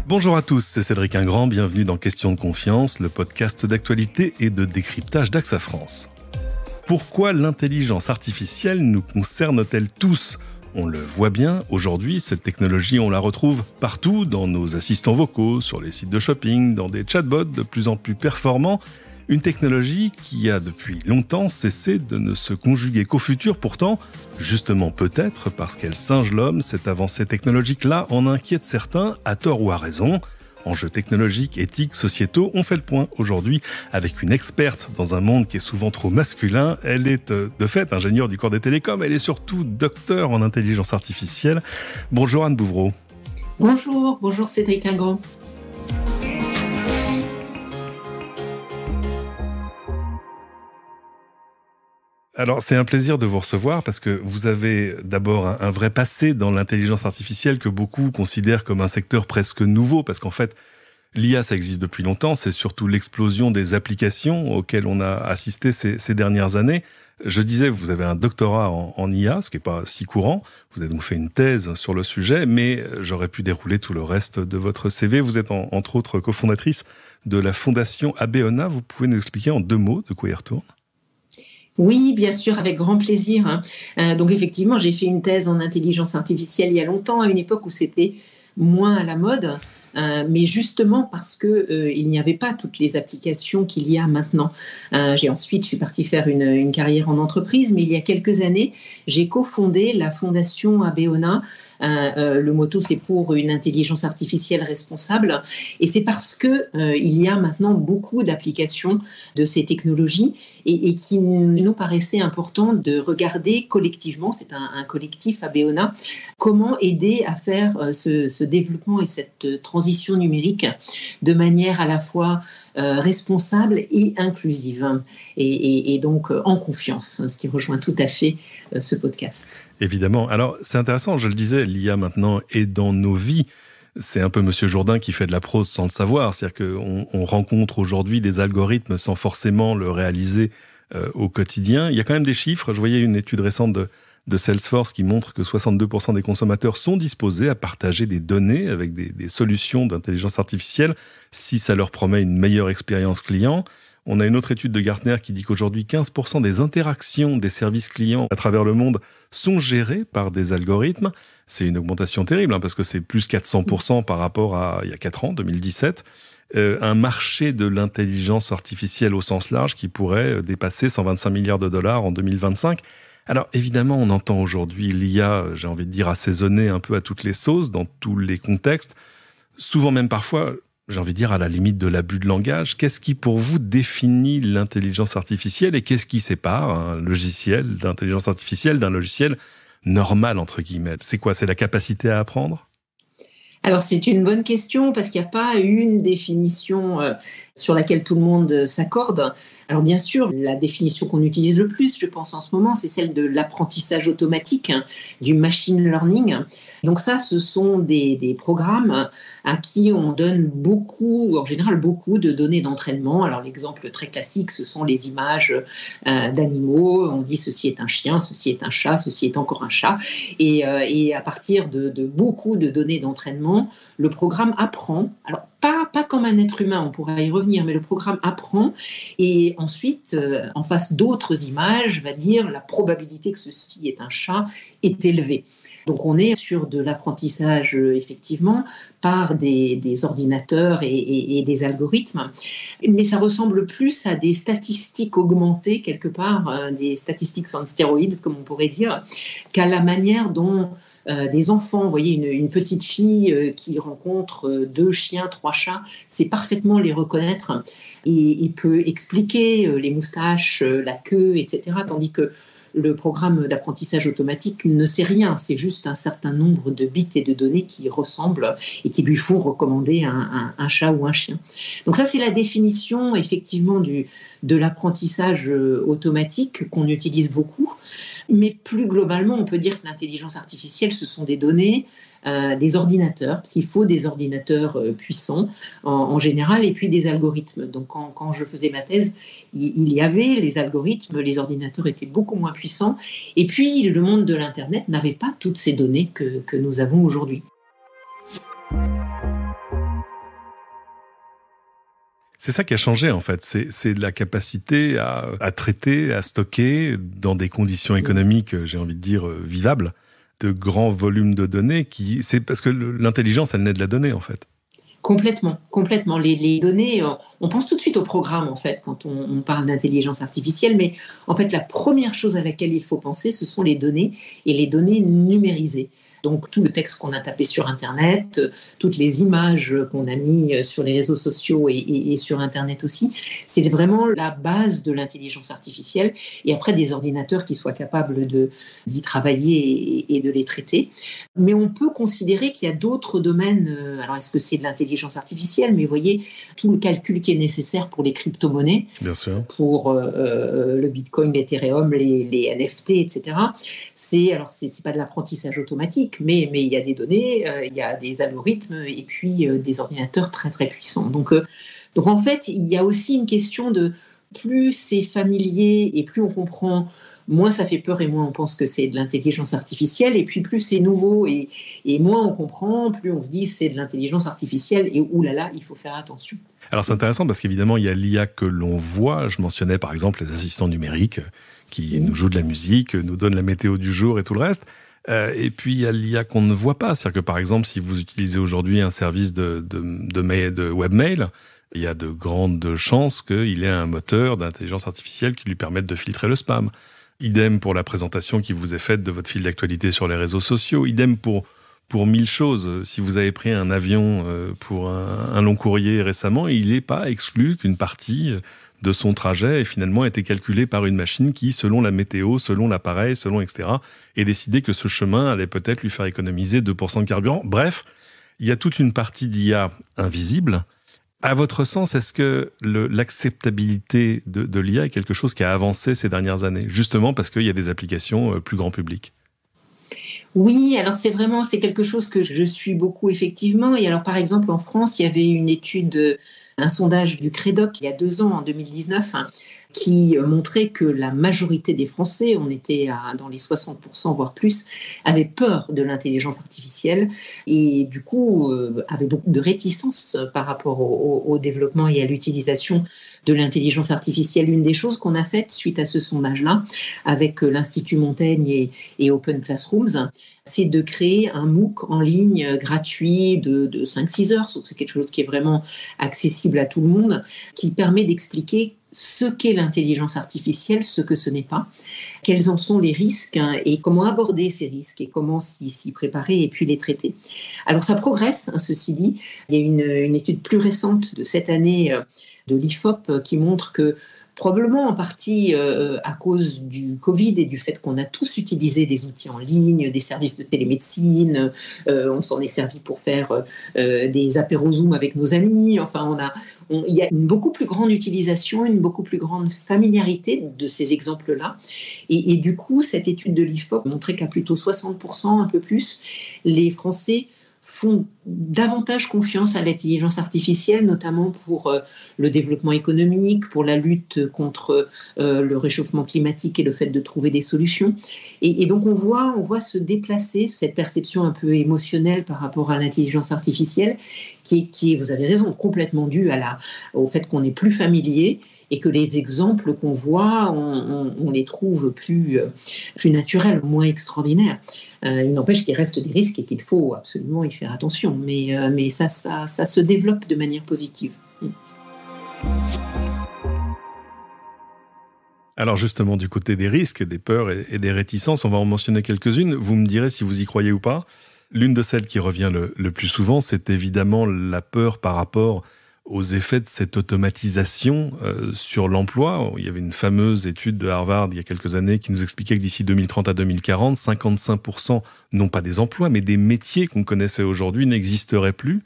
Bonjour à tous, c'est Cédric Ingrand, bienvenue dans Question de confiance, le podcast d'actualité et de décryptage d'AXA France. Pourquoi l'intelligence artificielle nous concerne-t-elle tous ? On le voit bien, aujourd'hui, cette technologie, on la retrouve partout, dans nos assistants vocaux, sur les sites de shopping, dans des chatbots de plus en plus performants. Une technologie qui a depuis longtemps cessé de ne se conjuguer qu'au futur. Pourtant, justement peut-être parce qu'elle singe l'homme, cette avancée technologique-là en inquiète certains, à tort ou à raison. Enjeux technologiques, éthiques, sociétaux, on fait le point aujourd'hui avec une experte dans un monde qui est souvent trop masculin. Elle est de fait ingénieure du corps des télécoms, elle est surtout docteure en intelligence artificielle. Bonjour Anne Bouvreau. Bonjour Cédric Ingrand. Alors, c'est un plaisir de vous recevoir parce que vous avez d'abord un vrai passé dans l'intelligence artificielle que beaucoup considèrent comme un secteur presque nouveau parce qu'en fait, l'IA, ça existe depuis longtemps. C'est surtout l'explosion des applications auxquelles on a assisté ces dernières années. Je disais, vous avez un doctorat en IA, ce qui n'est pas si courant. Vous avez donc fait une thèse sur le sujet, mais j'aurais pu dérouler tout le reste de votre CV. Vous êtes entre autres cofondatrice de la fondation Abeona. Vous pouvez nous expliquer en 2 mots de quoi il retourne ? Oui, bien sûr, avec grand plaisir. Donc effectivement, j'ai fait une thèse en intelligence artificielle il y a longtemps, à une époque où c'était moins à la mode, mais justement parce que il n'y avait pas toutes les applications qu'il y a maintenant. Je suis partie faire une carrière en entreprise, mais il y a quelques années, j'ai cofondé la fondation Abeona. Le motto, c'est pour une intelligence artificielle responsable, et c'est parce que il y a maintenant beaucoup d'applications de ces technologies et qui nous paraissait important de regarder collectivement, c'est un collectif Abeona, comment aider à faire ce développement et cette transition numérique de manière à la fois responsable et inclusive et donc en confiance, ce qui rejoint tout à fait ce podcast. Évidemment. Alors, c'est intéressant, je le disais, l'IA maintenant est dans nos vies. C'est un peu Monsieur Jourdain qui fait de la prose sans le savoir. C'est-à-dire qu'on rencontre aujourd'hui des algorithmes sans forcément le réaliser au quotidien. Il y a quand même des chiffres. Je voyais une étude récente de Salesforce qui montre que 62% des consommateurs sont disposés à partager des données avec des solutions d'intelligence artificielle si ça leur promet une meilleure expérience client. On a une autre étude de Gartner qui dit qu'aujourd'hui, 15% des interactions des services clients à travers le monde sont gérées par des algorithmes. C'est une augmentation terrible, parce que c'est plus 400% par rapport à il y a 4 ans, 2017. Un marché de l'intelligence artificielle au sens large qui pourrait dépasser 125 milliards de dollars en 2025. Alors évidemment, on entend aujourd'hui l'IA, j'ai envie de dire, assaisonner un peu à toutes les sauces, dans tous les contextes. Souvent même parfois, j'ai envie de dire, à la limite de l'abus de langage. Qu'est-ce qui, pour vous, définit l'intelligence artificielle et qu'est-ce qui sépare un logiciel d'intelligence artificielle d'un logiciel normal, entre guillemets ? C'est quoi ? C'est la capacité à apprendre ? Alors, c'est une bonne question parce qu'il n'y a pas une définition sur laquelle tout le monde s'accorde. Alors, bien sûr, la définition qu'on utilise le plus, je pense en ce moment, c'est celle de l'apprentissage automatique, du machine learning. Donc ça, ce sont des programmes à qui on donne en général beaucoup de données d'entraînement. Alors, l'exemple très classique, ce sont les images d'animaux. On dit ceci est un chien, ceci est un chat, ceci est encore un chat. Et à partir de beaucoup de données d'entraînement, le programme apprend. Alors, pas comme un être humain, on pourra y revenir, mais le programme apprend et ensuite, en face d'autres images, va dire la probabilité que ceci est un chat est élevée. Donc on est sur de l'apprentissage effectivement par des ordinateurs et des algorithmes, mais ça ressemble plus à des statistiques augmentées quelque part, des statistiques on stéroïdes comme on pourrait dire, qu'à la manière dont des enfants, vous voyez une petite fille qui rencontre 2 chiens, 3 chats, sait parfaitement les reconnaître et peut expliquer les moustaches, la queue, etc. Tandis que le programme d'apprentissage automatique ne sait rien, c'est juste un certain nombre de bits et de données qui ressemblent et qui lui font recommander un chat ou un chien. Donc ça, c'est la définition effectivement de l'apprentissage automatique qu'on utilise beaucoup. Mais plus globalement, on peut dire que l'intelligence artificielle, ce sont des données, des ordinateurs, parce qu'il faut des ordinateurs puissants en général, et puis des algorithmes. Donc quand je faisais ma thèse, il y avait les algorithmes, les ordinateurs étaient beaucoup moins puissants, et puis le monde de l'Internet n'avait pas toutes ces données que nous avons aujourd'hui. C'est ça qui a changé en fait, c'est la capacité à traiter, à stocker dans des conditions économiques, j'ai envie de dire, vivables, de grands volumes de données c'est parce que l'intelligence, elle naît de la donnée en fait. Complètement. Les données, on pense tout de suite au programme en fait quand on parle d'intelligence artificielle, mais en fait la première chose à laquelle il faut penser, ce sont les données et les données numérisées. Donc tout le texte qu'on a tapé sur Internet, toutes les images qu'on a mis sur les réseaux sociaux et sur Internet aussi, c'est vraiment la base de l'intelligence artificielle. Et après des ordinateurs qui soient capables d'y travailler et de les traiter. Mais on peut considérer qu'il y a d'autres domaines. Alors est-ce que c'est de l'intelligence artificielle? Mais vous voyez, tout le calcul qui est nécessaire pour les crypto-monnaies, bien sûr, pour le Bitcoin, l'Ethereum, les NFT, etc. C'est pas de l'apprentissage automatique, mais il y a des données, il y a des algorithmes et puis des ordinateurs très très puissants. Donc en fait, il y a aussi une question de plus c'est familier et plus on comprend, moins ça fait peur et moins on pense que c'est de l'intelligence artificielle, et puis plus c'est nouveau et moins on comprend, plus on se dit c'est de l'intelligence artificielle et oulala, il faut faire attention. Alors c'est intéressant parce qu'évidemment il y a l'IA que l'on voit, je mentionnais par exemple les assistants numériques qui nous jouent de la musique, nous donnent la météo du jour et tout le reste. Et puis il y a l'IA qu'on ne voit pas, c'est-à-dire que par exemple si vous utilisez aujourd'hui un service de webmail, il y a de grandes chances qu'il ait un moteur d'intelligence artificielle qui lui permette de filtrer le spam. Idem pour la présentation qui vous est faite de votre fil d'actualité sur les réseaux sociaux, idem pour 1000 choses. Si vous avez pris un avion pour un long courrier récemment, il n'est pas exclu qu'une partie de son trajet ait finalement été calculée par une machine qui, selon la météo, selon l'appareil, selon etc., ait décidé que ce chemin allait peut-être lui faire économiser 2% de carburant. Bref, il y a toute une partie d'IA invisible. À votre sens, est-ce que l'acceptabilité de l'IA est quelque chose qui a avancé ces dernières années, justement parce qu'il y a des applications plus grand public? Oui, alors c'est quelque chose que je suis beaucoup effectivement. Et alors par exemple en France, il y avait une étude, un sondage du Crédoc il y a 2 ans, en 2019, qui montrait que la majorité des Français, on était dans les 60% voire plus, avaient peur de l'intelligence artificielle et du coup avaient beaucoup de réticence par rapport au développement et à l'utilisation de l'intelligence artificielle. Une des choses qu'on a faites suite à ce sondage-là avec l'Institut Montaigne et Open Classrooms, c'est de créer un MOOC en ligne gratuit de 5-6 heures, donc c'est quelque chose qui est vraiment accessible à tout le monde, qui permet d'expliquer ce qu'est l'intelligence artificielle, ce que ce n'est pas, quels en sont les risques et comment aborder ces risques et comment s'y préparer et puis les traiter. Alors ça progresse, ceci dit. Il y a une étude plus récente de cette année de l'IFOP qui montre que probablement en partie à cause du Covid et du fait qu'on a tous utilisé des outils en ligne, des services de télémédecine, on s'en est servi pour faire des apéros Zoom avec nos amis. Enfin, il y a une beaucoup plus grande utilisation, une beaucoup plus grande familiarité de ces exemples-là. Et du coup, cette étude de l'IFOP montrait qu'à plutôt 60%, un peu plus, les Français font davantage confiance à l'intelligence artificielle, notamment pour le développement économique, pour la lutte contre le réchauffement climatique et le fait de trouver des solutions. Et donc on voit se déplacer cette perception un peu émotionnelle par rapport à l'intelligence artificielle, qui est, vous avez raison, complètement due au fait qu'on est plus familier et que les exemples qu'on voit, on les trouve plus naturels, moins extraordinaires. Il n'empêche qu'il reste des risques et qu'il faut absolument y faire attention. Mais ça se développe de manière positive. Alors justement, du côté des risques, des peurs et des réticences, on va en mentionner quelques-unes. Vous me direz si vous y croyez ou pas. L'une de celles qui revient le plus souvent, c'est évidemment la peur par rapport aux effets de cette automatisation sur l'emploi. Il y avait une fameuse étude de Harvard il y a quelques années qui nous expliquait que d'ici 2030 à 2040, 55%, non pas des emplois, mais des métiers qu'on connaissait aujourd'hui n'existeraient plus.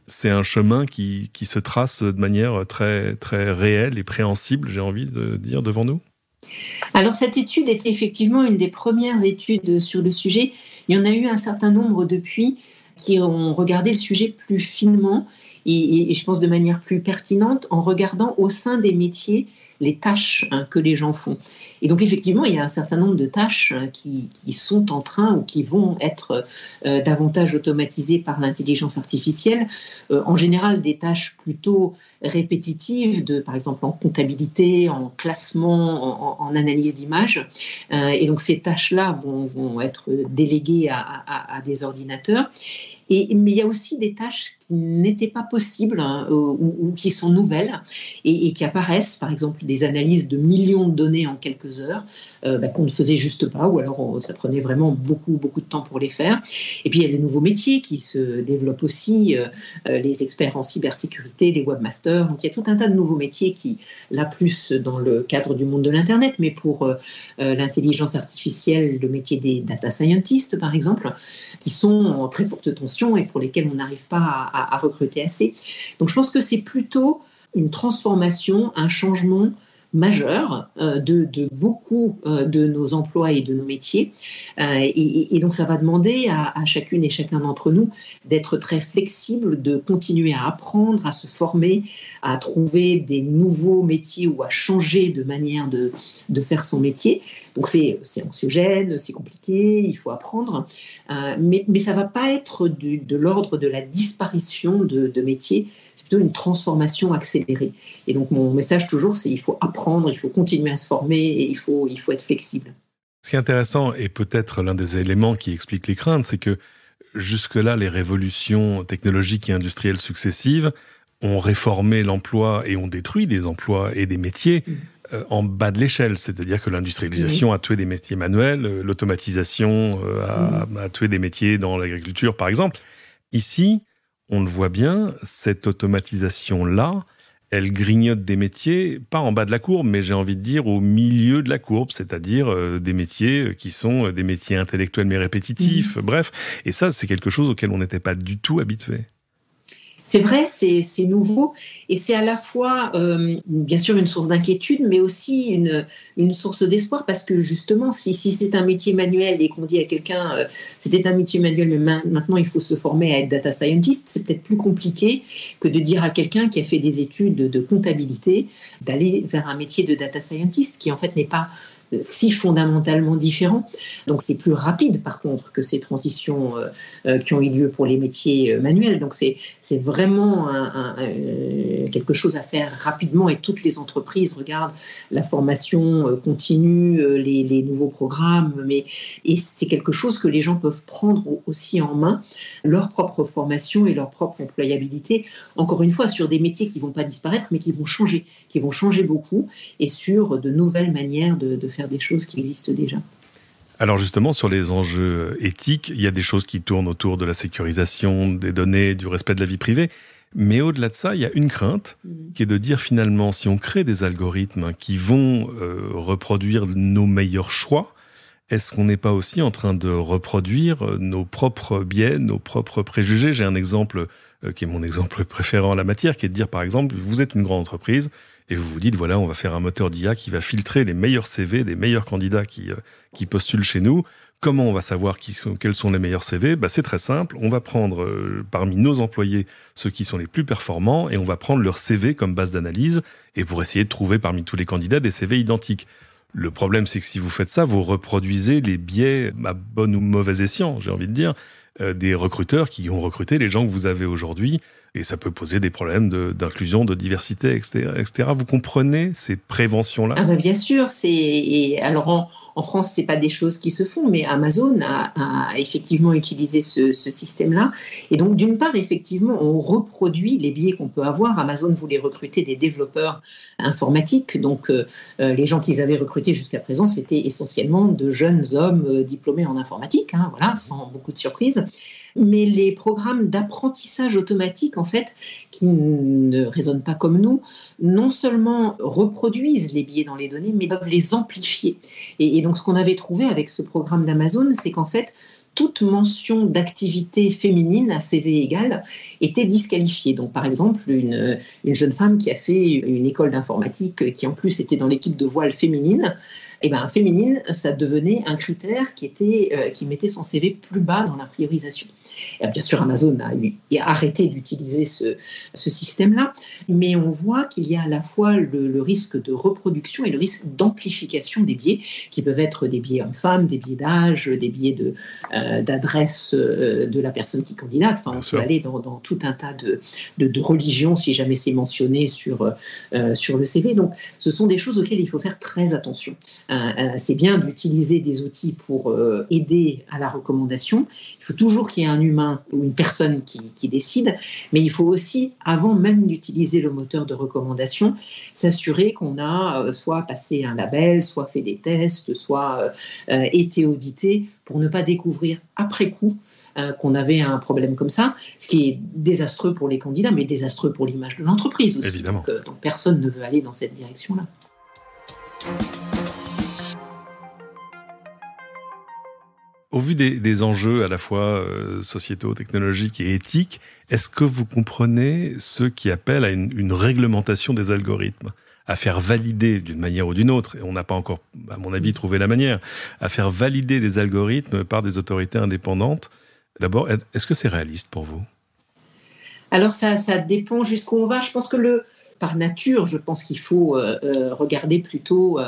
C'est un chemin qui se trace de manière très, très réelle et préhensible, j'ai envie de dire, devant nous. Alors cette étude était effectivement une des premières études sur le sujet. Il y en a eu un certain nombre depuis qui ont regardé le sujet plus finement et je pense de manière plus pertinente en regardant au sein des métiers les tâches que les gens font. Et donc effectivement, il y a un certain nombre de tâches qui sont en train ou qui vont être davantage automatisées par l'intelligence artificielle. En général, des tâches plutôt répétitives, par exemple en comptabilité, en classement, en analyse d'images. Et donc ces tâches-là vont être déléguées à des ordinateurs. Mais il y a aussi des tâches qui n'étaient pas possibles ou qui sont nouvelles et qui apparaissent, par exemple des analyses de millions de données en quelques heures qu'on ne faisait juste pas, ou alors ça prenait vraiment beaucoup de temps pour les faire. Et puis il y a les nouveaux métiers qui se développent aussi, les experts en cybersécurité, les webmasters. Donc il y a tout un tas de nouveaux métiers qui, là plus dans le cadre du monde de l'Internet, mais pour l'intelligence artificielle, le métier des data scientists par exemple, qui sont en très forte tension et pour lesquels on n'arrive pas à recruter assez. Donc je pense que c'est plutôt une transformation, un changement majeur de beaucoup de nos emplois et de nos métiers. Et donc ça va demander à chacune et chacun d'entre nous d'être très flexible, de continuer à apprendre, à se former, à trouver des nouveaux métiers ou à changer de manière de faire son métier. Donc c'est anxiogène, c'est compliqué, il faut apprendre. Mais ça ne va pas être de l'ordre de la disparition de métiers, c'est plutôt une transformation accélérée. Et donc mon message toujours, c'est il faut apprendre, il faut continuer à se former et il faut être flexible. Ce qui est intéressant, et peut-être l'un des éléments qui explique les craintes, c'est que jusque-là, les révolutions technologiques et industrielles successives ont réformé l'emploi et ont détruit des emplois et des métiers en bas de l'échelle. C'est-à-dire que l'industrialisation a tué des métiers manuels, l'automatisation a tué des métiers dans l'agriculture, par exemple. Ici, on le voit bien, cette automatisation-là, elle grignote des métiers, pas en bas de la courbe, mais j'ai envie de dire au milieu de la courbe, c'est-à-dire des métiers qui sont des métiers intellectuels mais répétitifs, bref. Et ça, c'est quelque chose auquel on n'était pas du tout habitué. C'est vrai, c'est nouveau et c'est à la fois bien sûr une source d'inquiétude, mais aussi une source d'espoir parce que justement, si c'est un métier manuel et qu'on dit à quelqu'un c'était un métier manuel, mais maintenant il faut se former à être data scientist, c'est peut-être plus compliqué que de dire à quelqu'un qui a fait des études de comptabilité d'aller vers un métier de data scientist qui en fait n'est pas si fondamentalement différent. Donc c'est plus rapide par contre que ces transitions qui ont eu lieu pour les métiers manuels. Donc c'est vraiment quelque chose à faire rapidement et toutes les entreprises regardent la formation continue, les nouveaux programmes, et c'est quelque chose que les gens peuvent prendre aussi en main, leur propre formation et leur propre employabilité. Encore une fois, sur des métiers qui ne vont pas disparaître mais qui vont changer beaucoup et sur de nouvelles manières de faire des choses qui existent déjà. Alors justement, sur les enjeux éthiques, il y a des choses qui tournent autour de la sécurisation des données, du respect de la vie privée. Mais au-delà de ça, il y a une crainte qui est de dire finalement, si on crée des algorithmes qui vont reproduire nos meilleurs choix, est-ce qu'on n'est pas aussi en train de reproduire nos propres biais, nos propres préjugés ? J'ai un exemple qui est mon exemple préféré en la matière, qui est de dire par exemple, vous êtes une grande entreprise, et vous vous dites, voilà, on va faire un moteur d'IA qui va filtrer les meilleurs CV des meilleurs candidats qui postulent chez nous. Comment on va savoir quels sont les meilleurs CV ? C'est très simple. On va prendre parmi nos employés ceux qui sont les plus performants et on va prendre leur CV comme base d'analyse et pour essayer de trouver parmi tous les candidats des CV identiques. Le problème, c'est que si vous faites ça, vous reproduisez les biais à bon ou mauvais escient, j'ai envie de dire, des recruteurs qui ont recruté les gens que vous avez aujourd'hui. Et ça peut poser des problèmes d'inclusion, de diversité, etc. Vous comprenez ces préventions-là ? Bien sûr. Alors en France, c'est pas des choses qui se font, mais Amazon a effectivement utilisé ce système-là. Et donc, d'une part, effectivement, on reproduit les biais qu'on peut avoir. Amazon voulait recruter des développeurs informatiques. Donc, les gens qu'ils avaient recrutés jusqu'à présent, c'était essentiellement de jeunes hommes diplômés en informatique, voilà, sans beaucoup de surprises. Mais les programmes d'apprentissage automatique, en fait, qui ne raisonnent pas comme nous, non seulement reproduisent les biais dans les données, mais peuvent les amplifier. Et donc, ce qu'on avait trouvé avec ce programme d'Amazon, c'est qu'en fait, toute mention d'activité féminine à CV égal était disqualifiée. Donc, par exemple, une jeune femme qui a fait une école d'informatique, qui en plus était dans l'équipe de voile féminine, féminine, ça devenait un critère qui mettait son CV plus bas dans la priorisation. Et bien sûr, Amazon a arrêté d'utiliser ce système-là, mais on voit qu'il y a à la fois le risque de reproduction et le risque d'amplification des biais, qui peuvent être des biais hommes-femmes, des biais d'âge, des biais d'adresse de la personne qui candidate. Enfin, on peut aller dans tout un tas de religions, si jamais c'est mentionné sur le CV. Donc, ce sont des choses auxquelles il faut faire très attention. C'est bien d'utiliser des outils pour aider à la recommandation. Il faut toujours qu'il y ait un humain ou une personne qui décide, mais il faut aussi, avant même d'utiliser le moteur de recommandation, s'assurer qu'on a soit passé un label, soit fait des tests, soit été audité, pour ne pas découvrir après coup qu'on avait un problème comme ça, ce qui est désastreux pour les candidats, mais désastreux pour l'image de l'entreprise aussi. Évidemment. Donc personne ne veut aller dans cette direction-là. Au vu des enjeux à la fois sociétaux, technologiques et éthiques, est-ce que vous comprenez ceux qui appellent à une réglementation des algorithmes, à faire valider d'une manière ou d'une autre, et on n'a pas encore, à mon avis, trouvé la manière, à faire valider les algorithmes par des autorités indépendantes? D'abord, est-ce que c'est réaliste pour vous? Alors ça dépend jusqu'où on va. Je pense que par nature, je pense qu'il faut regarder plutôt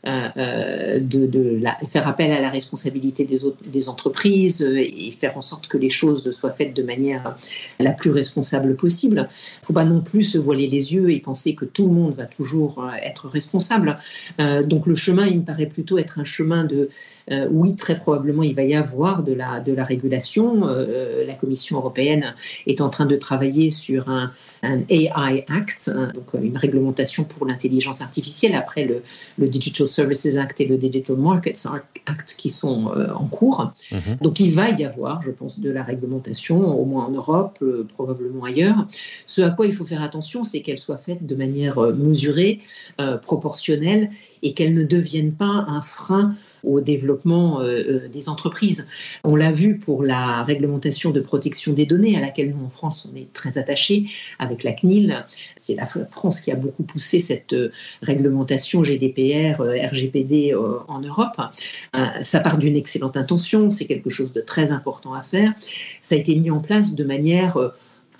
faire appel à la responsabilité des entreprises et faire en sorte que les choses soient faites de manière la plus responsable possible. Il ne faut pas non plus se voiler les yeux et penser que tout le monde va toujours être responsable. Donc le chemin, il me paraît plutôt être un chemin oui, très probablement, il va y avoir de la régulation. La Commission européenne est en train de travailler sur un AI Act, donc une réglementation pour l'intelligence artificielle après le Digital Services Act et le Digital Markets Act qui sont en cours. Donc il va y avoir, je pense, de la réglementation, au moins en Europe, probablement ailleurs. Ce à quoi il faut faire attention, c'est qu'elle soit faite de manière mesurée, proportionnelle, et qu'elle ne devienne pas un frein au développement des entreprises. On l'a vu pour la réglementation de protection des données, à laquelle nous, en France, on est très attachés avec la CNIL. C'est la France qui a beaucoup poussé cette réglementation GDPR, RGPD en Europe. Ça part d'une excellente intention, c'est quelque chose de très important à faire. Ça a été mis en place de manière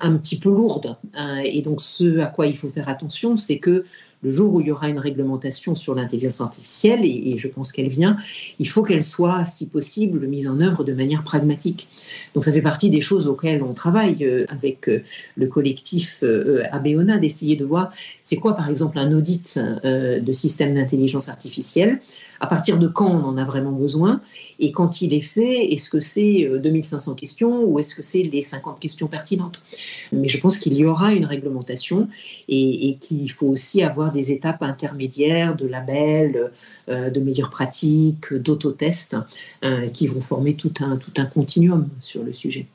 un petit peu lourde. Et donc, ce à quoi il faut faire attention, c'est que le jour où il y aura une réglementation sur l'intelligence artificielle, et je pense qu'elle vient, il faut qu'elle soit, si possible, mise en œuvre de manière pragmatique. Donc ça fait partie des choses auxquelles on travaille avec le collectif ABEONA, d'essayer de voir c'est quoi, par exemple, un audit de système d'intelligence artificielle, à partir de quand on en a vraiment besoin, et quand il est fait, est-ce que c'est 2500 questions ou est-ce que c'est les 50 questions pertinentes? Mais je pense qu'il y aura une réglementation et qu'il faut aussi avoir des étapes intermédiaires de labels, de meilleures pratiques, d'autotests qui vont former tout un continuum sur le sujet.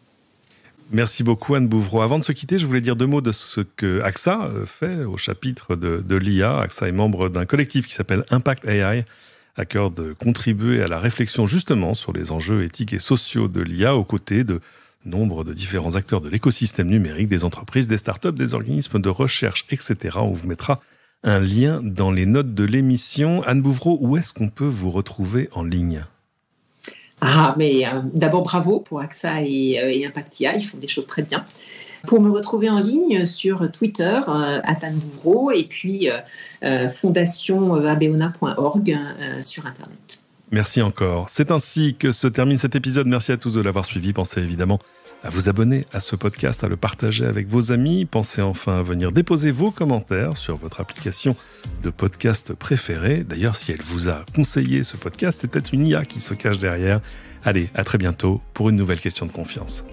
Merci beaucoup Anne Bouvreau. Avant de se quitter, je voulais dire 2 mots de ce que AXA fait au chapitre de l'IA. AXA est membre d'un collectif qui s'appelle Impact AI, à cœur de contribuer à la réflexion justement sur les enjeux éthiques et sociaux de l'IA aux côtés de nombre de différents acteurs de l'écosystème numérique, des entreprises, des startups, des organismes de recherche, etc. On vous mettra un lien dans les notes de l'émission. Anne Bouvreau, où est-ce qu'on peut vous retrouver en ligne ? D'abord, bravo pour AXA et Impact AI, ils font des choses très bien. Pour me retrouver en ligne sur Twitter, Anne Bouvreau, et puis fondationabeona.org sur Internet. Merci encore. C'est ainsi que se termine cet épisode. Merci à tous de l'avoir suivi. Pensez évidemment à vous abonner à ce podcast, à le partager avec vos amis. Pensez enfin à venir déposer vos commentaires sur votre application de podcast préférée. D'ailleurs, si elle vous a conseillé ce podcast, c'est peut-être une IA qui se cache derrière. Allez, à très bientôt pour une nouvelle question de confiance.